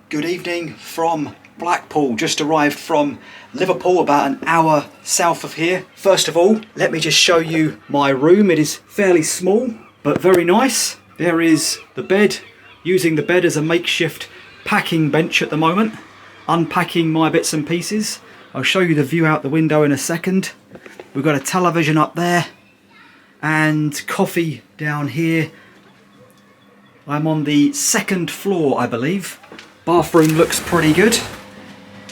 Good evening from Blackpool. Just arrived from Liverpool, about an hour south of here. First of all, let me just show you my room. It is fairly small, but very nice. There is the bed, using the bed as a makeshift packing bench at the moment. Unpacking my bits and pieces. I'll show you the view out the window in a second. We've got a television up there and coffee down here. I'm on the second floor, I believe. Bathroom looks pretty good.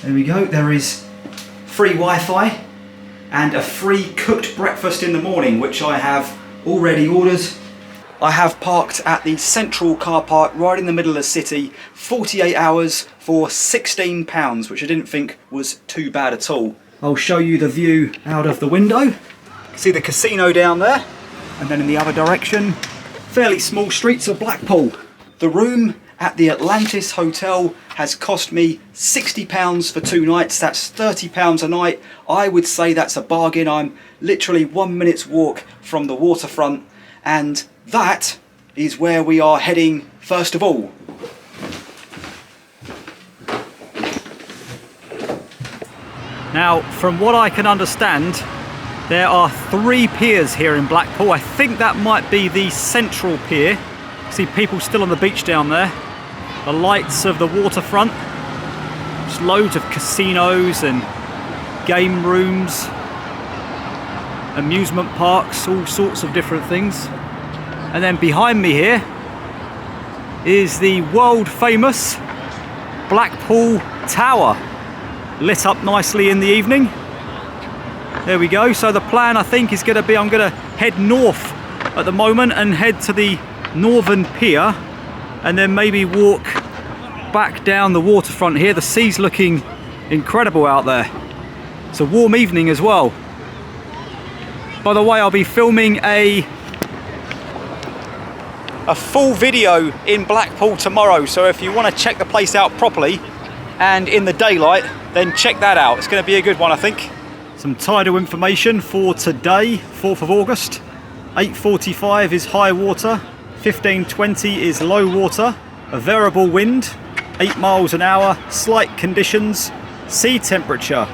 There we go. There is free Wi-Fi and a free cooked breakfast in the morning, which I have already ordered. I have parked at the Central car park right in the middle of the city, 48 hours for £16, which I didn't think was too bad at all. I'll show you the view out of the window. See the casino down there, and then in the other direction, fairly small streets of Blackpool. The room at the Atlantis Hotel has cost me £60 for 2 nights. That's £30 a night. I would say that's a bargain. I'm literally 1 minute's walk from the waterfront, and that is where we are heading first of all. Now, from what I can understand, there are 3 piers here in Blackpool. I think that might be the Central Pier. See people still on the beach down there. The lights of the waterfront. There's loads of casinos and game rooms, amusement parks, all sorts of different things. And then behind me here is the world famous Blackpool Tower, lit up nicely in the evening. There we go. So the plan, I think, is going to be I'm going to head north at the moment and head to the Northern Pier, and then maybe walk back down the waterfront here. The sea's looking incredible out there. It's a warm evening as well. By the way, I'll be filming a full video in Blackpool tomorrow, so if you want to check the place out properly and in the daylight, then check that out. It's going to be a good one, I think. Some tidal information for today, 4th of August. 8:45 is high water, 15:20 is low water, a variable wind, 8 miles an hour, slight conditions, sea temperature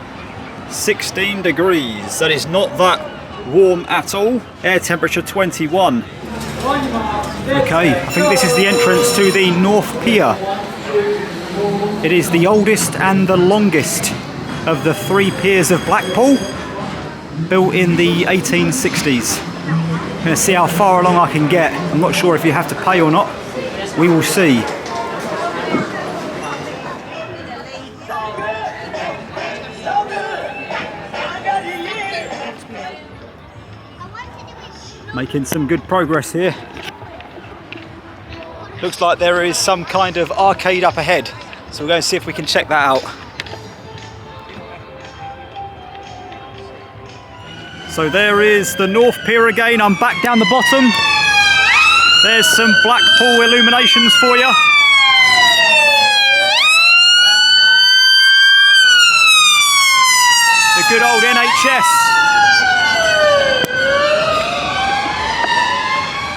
16 degrees. That is not that warm at all. Air temperature 21. Okay, I think this is the entrance to the North Pier. It is the oldest and the longest of the 3 piers of Blackpool, built in the 1860s. I'm going to see how far along I can get. I'm not sure if you have to pay or not. We will see. Making some good progress here. Looks like there is some kind of arcade up ahead, so we're going to see if we can check that out. So there is the North Pier again. I'm back down the bottom. There's some Blackpool illuminations for you. The good old NHS.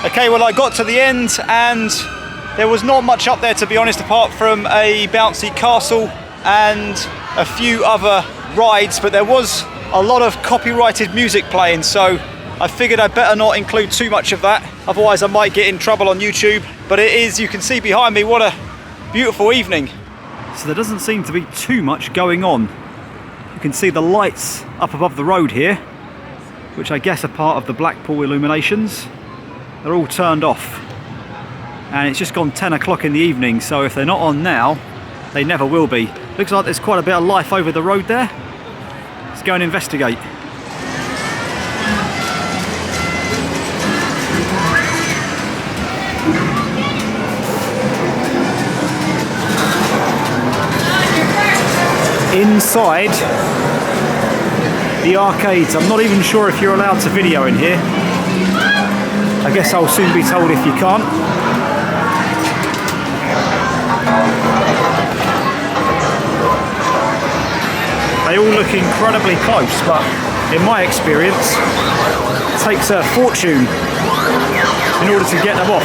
Okay, well, I got to the end and there was not much up there, to be honest, apart from a bouncy castle and a few other rides, but there was a lot of copyrighted music playing, so I figured I'd better not include too much of that, otherwise I might get in trouble on YouTube. But it is, you can see behind me, what a beautiful evening. So there doesn't seem to be too much going on. You can see the lights up above the road here, which I guess are part of the Blackpool illuminations. They're all turned off, and it's just gone 10 o'clock in the evening, so if they're not on now, they never will be. Looks like there's quite a bit of life over the road there. Let's go and investigate. Inside the arcades, I'm not even sure if you're allowed to video in here. I guess I'll soon be told if you can't. They all look incredibly close, but in my experience, it takes a fortune in order to get them off.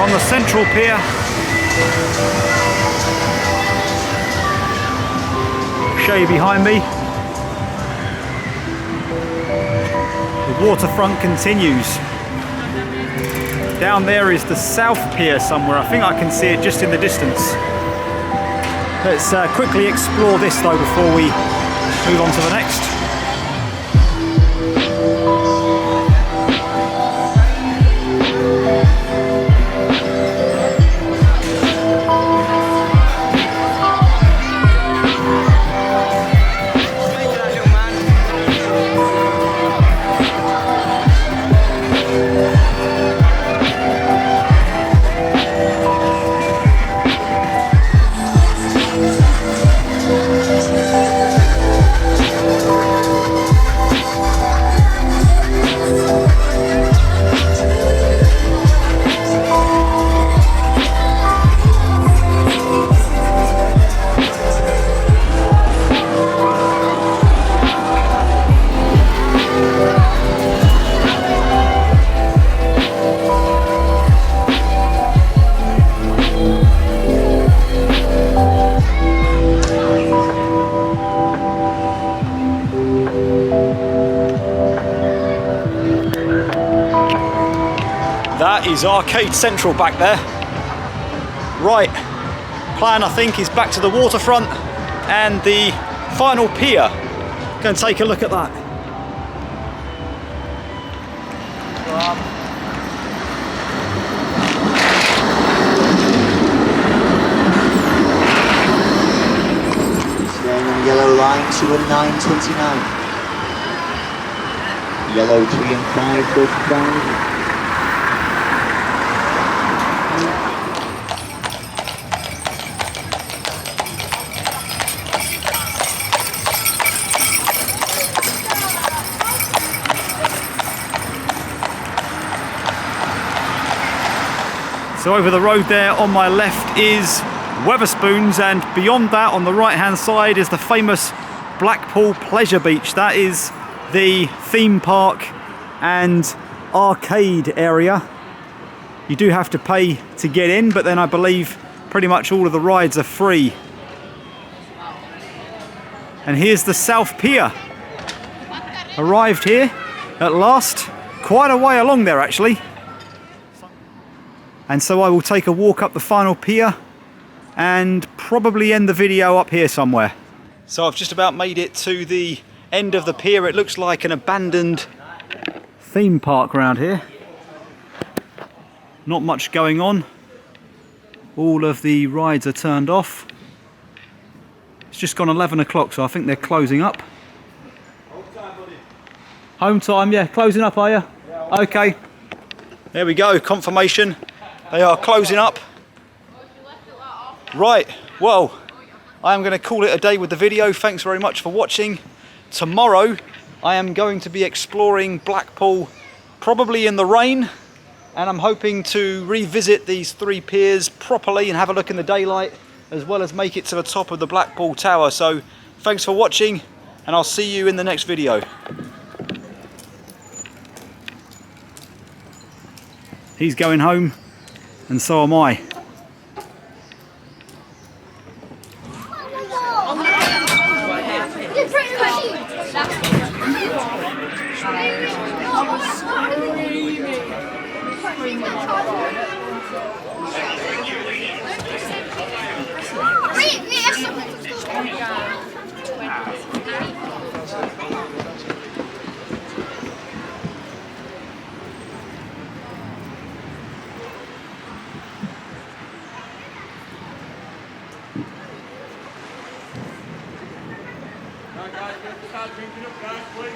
We're on the Central Pier. Show you behind me. The waterfront continues. Down there is the South Pier somewhere. I think I can see it just in the distance. Let's quickly explore this though before we move on to the next. That is Arcade Central back there. Right, plan I think is back to the waterfront and the final pier. Go and take a look at that. Staying on the yellow line 2 and 9:29. Yellow 3 and 5:45. So over the road there on my left is Wetherspoons, and beyond that on the right hand side is the famous Blackpool Pleasure Beach. That is the theme park and arcade area. You do have to pay to get in, but then I believe pretty much all of the rides are free. And here's the South Pier. Arrived here at last, quite a way along there actually. And so I will take a walk up the final pier and probably end the video up here somewhere. So I've just about made it to the end of the pier. It looks like an abandoned theme park around here. Not much going on. All of the rides are turned off. It's just gone 11 o'clock, so I think they're closing up. Home time, buddy. Home time, yeah. Closing up, are you? Yeah. Okay. There we go, confirmation. They are closing up. Right, well, I am going to call it a day with the video. Thanks very much for watching. Tomorrow, I am going to be exploring Blackpool, probably in the rain, and I'm hoping to revisit these 3 piers properly and have a look in the daylight, as well as make it to the top of the Blackpool Tower. So, thanks for watching, and I'll see you in the next video. He's going home. And so am I. Guys, start drinking up, guys, please.